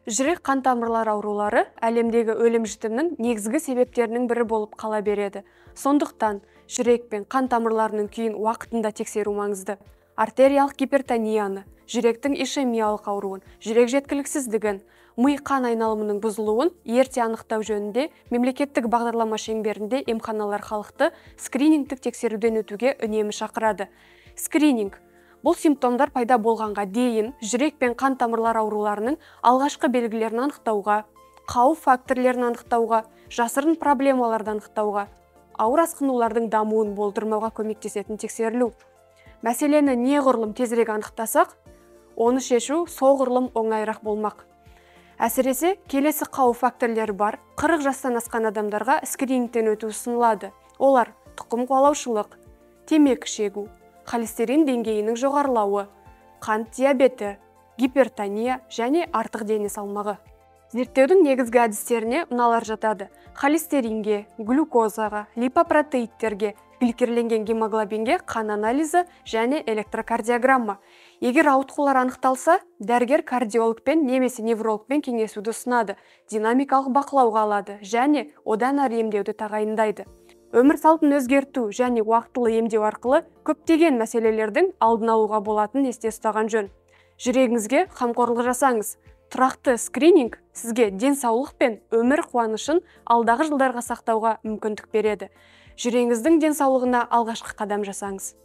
Жүрек қан тамырлары аурулары әлемдегі өлім-жітімнің негізгі себептерінің бірі болып қала береді. Сондықтан жүрек пен қан тамырларының күйін уақытында тексеру маңызды. Артериялық гипертонияны, жүректің ишемиялық ауруын, жүрек жеткіліксіздігін, ми қан айналымының бұзылуын ерте анықтау жөнінде мемлекеттік бағдарлама шеңберінде емханалар халықты скринингтік тексеруден өтуге үнемі шақырады. Скрининг бұл симптомдар пайда болғанға дейін жүрек пен қан тамырлар ауруларының алғашқы белгілерін анықтауға, қауіп факторлерін анықтауға, жасырын проблемаларды анықтауға, ауыр асқынулардың дамуын болдырмауға көмектесетін тексерілу. Мәселені неғұрлым тезірек анықтасақ, оны шешу соғұрлым оңайырақ болмақ. Әсіресе келесі қауіп факторлері бар 40 жастан асқан адамдарға скринингтен өту ұсынылады. Олар тұқым қуалаушылық, темекі шегу, холестерин деңгейінің жоғарылауы, қант диабеті, гипертония және артық дене салмағы. Зерттеудің негізгі әдістеріне мыналар жатады: холестеринге, глюкозаға, липопротеидтерге, гликерленген гемоглобинге қан анализі және электрокардиограмма. Егер ауытқулар анықталса, дәрігер кардиологпен немесе неврологпен кеңесуді ұсынады, динамикалық бақылауға алады және одан әрі емдеуді тағайындайды. Өмір салтын өзгерту және уақытылы емдеу арқылы көптеген мәселелердің алдын алуға болатынын есте ұстаған жөн. Жүрегіңізге қамқорлық жасаңыз. Тұрақты скрининг сізге денсаулық пен өмір қуанышын алдағы жылдарға сақтауға мүмкіндік береді. Жүрегіңіздің денсаулығына алғашқы қадам жасаңыз.